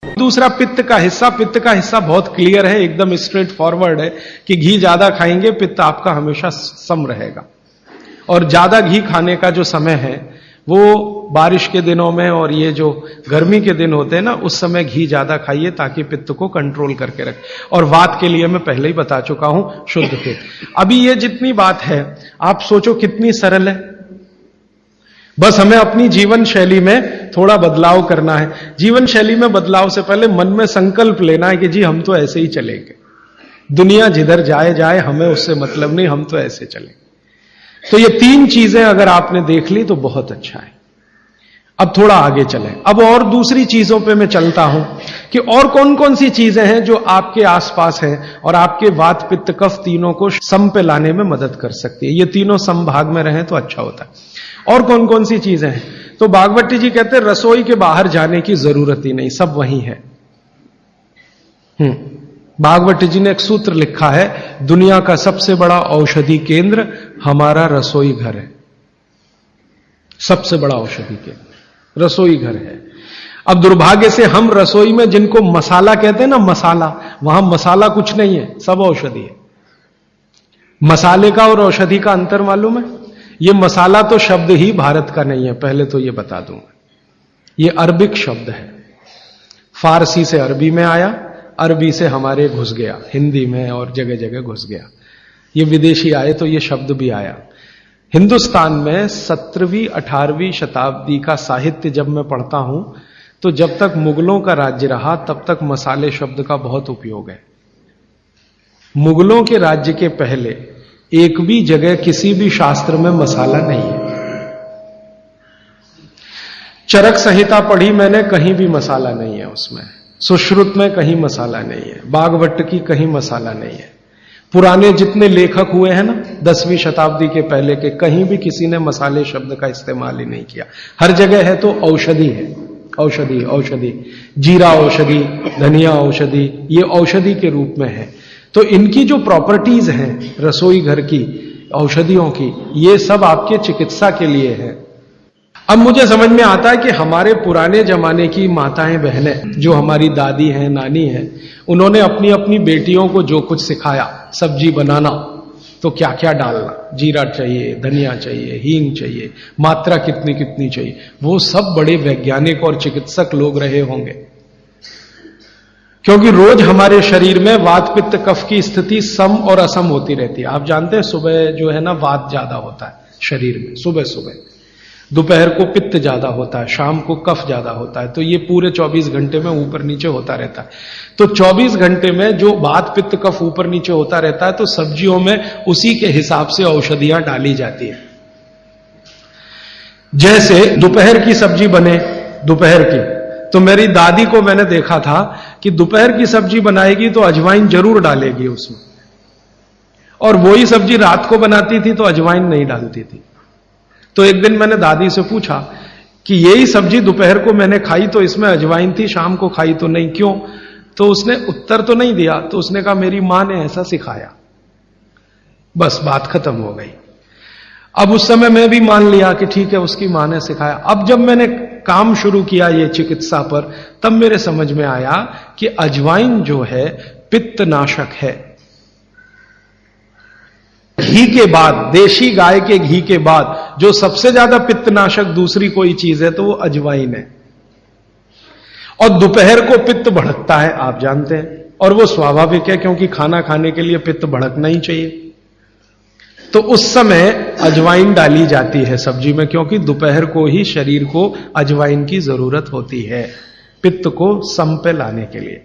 दूसरा पित्त का हिस्सा बहुत क्लियर है, एकदम स्ट्रेट फॉरवर्ड है कि घी ज्यादा खाएंगे पित्त आपका हमेशा सम रहेगा। और ज्यादा घी खाने का जो समय है वो बारिश के दिनों में और ये जो गर्मी के दिन होते हैं ना, उस समय घी ज्यादा खाइए ताकि पित्त को कंट्रोल करके रखे। और वात के लिए मैं पहले ही बता चुका हूं, शुद्ध पित्त। अभी ये जितनी बात है आप सोचो कितनी सरल है, बस हमें अपनी जीवन शैली में थोड़ा बदलाव करना है। जीवन शैली में बदलाव से पहले मन में संकल्प लेना है कि जी हम तो ऐसे ही चलेंगे, दुनिया जिधर जाए जाए हमें उससे मतलब नहीं, हम तो ऐसे चलेंगे। तो ये तीन चीजें अगर आपने देख ली तो बहुत अच्छा है। अब थोड़ा आगे चलें, अब और दूसरी चीजों पे मैं चलता हूं कि और कौन कौन सी चीजें हैं जो आपके आसपास हैं और आपके वात पित्त कफ तीनों को सम पे लाने में मदद कर सकती है। ये तीनों समभाग में रहें तो अच्छा होता है। और कौन कौन सी चीजें हैं? तो भागवती जी कहते हैं रसोई के बाहर जाने की जरूरत ही नहीं, सब वहीं है। भागवती जी ने एक सूत्र लिखा है, दुनिया का सबसे बड़ा औषधि केंद्र हमारा रसोई घर है। सबसे बड़ा औषधि केंद्र रसोई घर है। अब दुर्भाग्य से हम रसोई में जिनको मसाला कहते हैं ना, मसाला, वहां मसाला कुछ नहीं है, सब औषधि है। मसाले का और औषधि का अंतर मालूम है? ये मसाला तो शब्द ही भारत का नहीं है, पहले तो ये बता दूंगा। ये अरबिक शब्द है, फारसी से अरबी में आया, अरबी से हमारे घुस गया, हिंदी में और जगह जगह घुस गया। ये विदेशी आए तो ये शब्द भी आया। हिंदुस्तान में 17वीं 18वीं शताब्दी का साहित्य जब मैं पढ़ता हूं तो जब तक मुगलों का राज्य रहा तब तक मसाले शब्द का बहुत उपयोग है। मुगलों के राज्य के पहले एक भी जगह किसी भी शास्त्र में मसाला नहीं है। चरक संहिता पढ़ी मैंने, कहीं भी मसाला नहीं है उसमें। सुश्रुत में कहीं मसाला नहीं है, बागवट की कहीं मसाला नहीं है। पुराने जितने लेखक हुए हैं ना 10वीं शताब्दी के पहले के, कहीं भी किसी ने मसाले शब्द का इस्तेमाल ही नहीं किया। हर जगह है तो औषधि है, औषधि औषधि, जीरा औषधि, धनिया औषधि, ये औषधि के रूप में है। तो इनकी जो प्रॉपर्टीज हैं रसोई घर की, औषधियों की, ये सब आपके चिकित्सा के लिए है। अब मुझे समझ में आता है कि हमारे पुराने जमाने की माताएं बहनें, जो हमारी दादी हैं, नानी हैं, उन्होंने अपनी अपनी बेटियों को जो कुछ सिखाया, सब्जी बनाना तो क्या क्या डालना, जीरा चाहिए, धनिया चाहिए, हींग चाहिए, मात्रा कितनी कितनी चाहिए, वो सब बड़े वैज्ञानिक और चिकित्सक लोग रहे होंगे। क्योंकि रोज हमारे शरीर में वात पित्त कफ की स्थिति सम और असम होती रहती है। आप जानते हैं सुबह जो है ना वात ज्यादा होता है शरीर में, सुबह सुबह, दोपहर को पित्त ज्यादा होता है, शाम को कफ ज्यादा होता है। तो ये पूरे 24 घंटे में ऊपर नीचे होता रहता है। तो 24 घंटे में जो वात पित्त कफ ऊपर नीचे होता रहता है तो सब्जियों में उसी के हिसाब से औषधियां डाली जाती है। जैसे दोपहर की सब्जी बने, दोपहर की, तो मेरी दादी को मैंने देखा था कि दोपहर की सब्जी बनाएगी तो अजवाइन जरूर डालेगी उसमें, और वही सब्जी रात को बनाती थी तो अजवाइन नहीं डालती थी। तो एक दिन मैंने दादी से पूछा कि यही सब्जी दोपहर को मैंने खाई तो इसमें अजवाइन थी, शाम को खाई तो नहीं, क्यों? तो उसने उत्तर तो नहीं दिया। तो उसने कहा मेरी मां ने ऐसा सिखाया। बस बात खत्म हो गई। अब उस समय मैं भी मान लिया कि ठीक है उसकी मां ने सिखाया। अब जब मैंने काम शुरू किया ये चिकित्सा पर, तब मेरे समझ में आया कि अजवाइन जो है पित्तनाशक है। घी के बाद, देशी गाय के घी के बाद जो सबसे ज्यादा पित्तनाशक दूसरी कोई चीज है तो वो अजवाइन है। और दोपहर को पित्त भड़कता है, आप जानते हैं, और वो स्वाभाविक है क्योंकि खाना खाने के लिए पित्त भड़कना ही चाहिए। तो उस समय अजवाइन डाली जाती है सब्जी में, क्योंकि दोपहर को ही शरीर को अजवाइन की जरूरत होती है पित्त को सम पे लाने के लिए।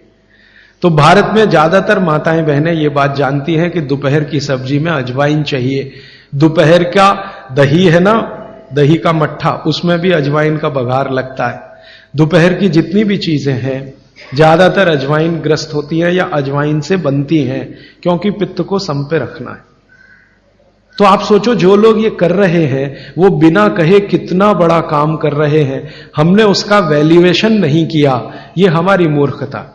तो भारत में ज्यादातर माताएं बहनें ये बात जानती हैं कि दोपहर की सब्जी में अजवाइन चाहिए। दोपहर का दही है ना, दही का मट्ठा, उसमें भी अजवाइन का बघार लगता है। दोपहर की जितनी भी चीजें हैं ज्यादातर अजवाइन ग्रस्त होती हैं या अजवाइन से बनती हैं, क्योंकि पित्त को सम पे रखना है। तो आप सोचो जो लोग ये कर रहे हैं वो बिना कहे कितना बड़ा काम कर रहे हैं, हमने उसका वैल्यूएशन नहीं किया, ये हमारी मूर्खता।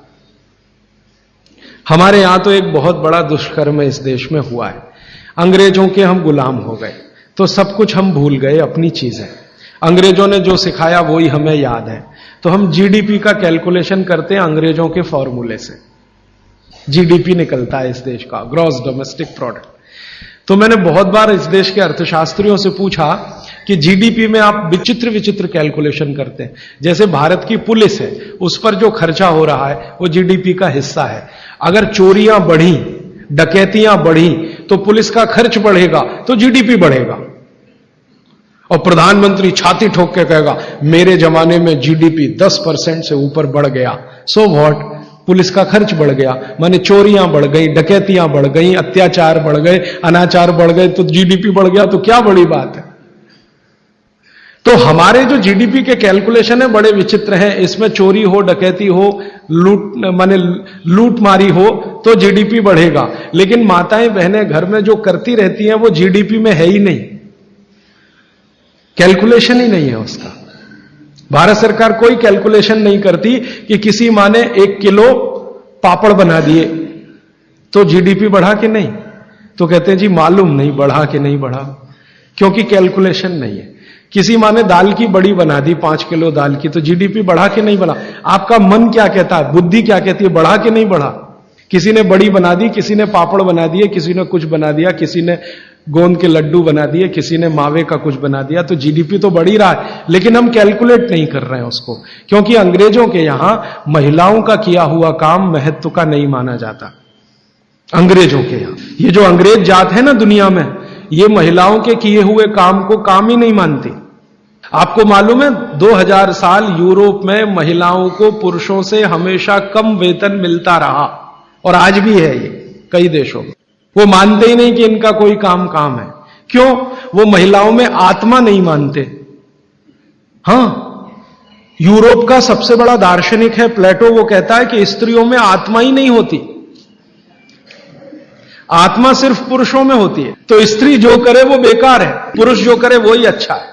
हमारे यहां तो एक बहुत बड़ा दुष्कर्म इस देश में हुआ है। अंग्रेजों के हम गुलाम हो गए तो सब कुछ हम भूल गए, अपनी चीजें। अंग्रेजों ने जो सिखाया वही हमें याद है। तो हम जीडीपी का कैलकुलेशन करते हैं अंग्रेजों के फॉर्मूले से। जीडीपी निकलता है इस देश का, ग्रॉस डोमेस्टिक प्रोडक्ट। तो मैंने बहुत बार इस देश के अर्थशास्त्रियों से पूछा कि जीडीपी में आप विचित्र विचित्र कैलकुलेशन करते हैं। जैसे भारत की पुलिस है, उस पर जो खर्चा हो रहा है वो जीडीपी का हिस्सा है। अगर चोरियां बढ़ी, डकैतियां बढ़ी तो पुलिस का खर्च बढ़ेगा तो जीडीपी बढ़ेगा। और प्रधानमंत्री छाती ठोक के कहेगा मेरे जमाने में जीडीपी 10% से ऊपर बढ़ गया। सो व्हाट, पुलिस का खर्च बढ़ गया, माने चोरियां बढ़ गई, डकैतियां बढ़ गई, अत्याचार बढ़ गए, अनाचार बढ़ गए तो जीडीपी बढ़ गया, तो क्या बड़ी बात है। तो हमारे जो जीडीपी के कैलकुलेशन है बड़े विचित्र हैं। इसमें चोरी हो, डकैती हो, लूट मारी हो तो जीडीपी बढ़ेगा, लेकिन माताएं बहनें घर में जो करती रहती हैं वो जीडीपी में है ही नहीं, कैलकुलेशन ही नहीं है उसका। भारत सरकार कोई कैलकुलेशन नहीं करती कि किसी माँ ने 1 किलो पापड़ बना दिए तो जीडीपी बढ़ा कि नहीं, तो कहते हैं जी मालूम नहीं बढ़ा कि नहीं बढ़ा, क्योंकि कैलकुलेशन नहीं है। किसी माँ ने दाल की बड़ी बना दी 5 किलो दाल की, तो जीडीपी बढ़ा कि नहीं बढ़ा। आपका मन क्या कहता है, बुद्धि क्या कहती है, बढ़ा कि नहीं बढ़ा। किसी ने बड़ी बना दी, किसी ने पापड़ बना दिए, किसी ने कुछ बना दिया, किसी ने गोंद के लड्डू बना दिए, किसी ने मावे का कुछ बना दिया, तो जीडीपी तो बढ़ ही रहा है, लेकिन हम कैलकुलेट नहीं कर रहे हैं उसको, क्योंकि अंग्रेजों के यहां महिलाओं का किया हुआ काम महत्व का नहीं माना जाता। अंग्रेजों के यहां ये जो अंग्रेज जात है ना दुनिया में, ये महिलाओं के किए हुए काम को काम ही नहीं मानती। आपको मालूम है 2000 साल यूरोप में महिलाओं को पुरुषों से हमेशा कम वेतन मिलता रहा, और आज भी है ये कई देशों में। वो मानते ही नहीं कि इनका कोई काम है। क्यों? वो महिलाओं में आत्मा नहीं मानते। हां, यूरोप का सबसे बड़ा दार्शनिक है प्लेटो, वो कहता है कि स्त्रियों में आत्मा ही नहीं होती, आत्मा सिर्फ पुरुषों में होती है। तो स्त्री जो करे वो बेकार है, पुरुष जो करे वो ही अच्छा है।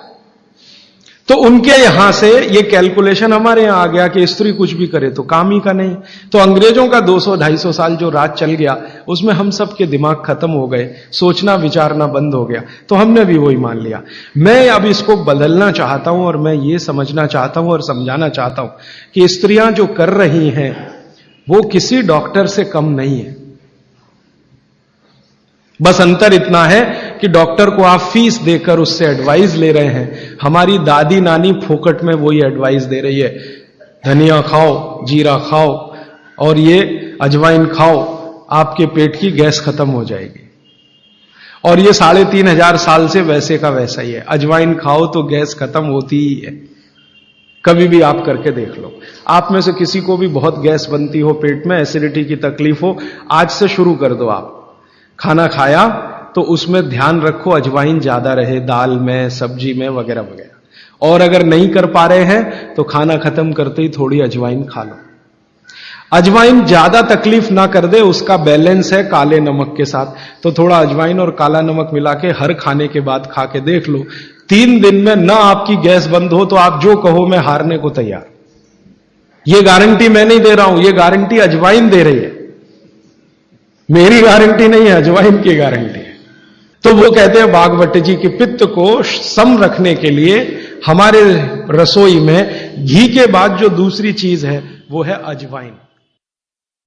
तो उनके यहां से ये कैलकुलेशन हमारे यहां आ गया कि स्त्री कुछ भी करे तो काम ही का नहीं। तो अंग्रेजों का 200-250 साल जो राज चल गया उसमें हम सब के दिमाग खत्म हो गए, सोचना विचारना बंद हो गया, तो हमने भी वही मान लिया। मैं अब इसको बदलना चाहता हूं और मैं ये समझना चाहता हूं और समझाना चाहता हूं कि स्त्रियां जो कर रही हैं वो किसी डॉक्टर से कम नहीं है। बस अंतर इतना है कि डॉक्टर को आप फीस देकर उससे एडवाइस ले रहे हैं, हमारी दादी नानी फोकट में वही एडवाइस दे रही है, धनिया खाओ, जीरा खाओ और ये अजवाइन खाओ, आपके पेट की गैस खत्म हो जाएगी। और ये 3500 साल से वैसे का वैसा ही है, अजवाइन खाओ तो गैस खत्म होती ही है। कभी भी आप करके देख लो। आप में से किसी को भी बहुत गैस बनती हो, पेट में एसिडिटी की तकलीफ हो, आज से शुरू कर दो। आप खाना खाया तो उसमें ध्यान रखो अजवाइन ज्यादा रहे, दाल में, सब्जी में, वगैरह वगैरह। और अगर नहीं कर पा रहे हैं तो खाना खत्म करते ही थोड़ी अजवाइन खा लो। अजवाइन ज्यादा तकलीफ ना कर दे, उसका बैलेंस है काले नमक के साथ, तो थोड़ा अजवाइन और काला नमक मिला के हर खाने के बाद खा के देख लो। 3 दिन में ना आपकी गैस बंद हो तो आप जो कहो मैं हारने को तैयार। ये गारंटी मैं नहीं दे रहा हूं, ये गारंटी अजवाइन दे रही है, मेरी गारंटी नहीं है, अजवाइन की गारंटी है। तो वो कहते हैं भागवत जी कि पित्त को सम रखने के लिए हमारे रसोई में घी के बाद जो दूसरी चीज है वो है अजवाइन।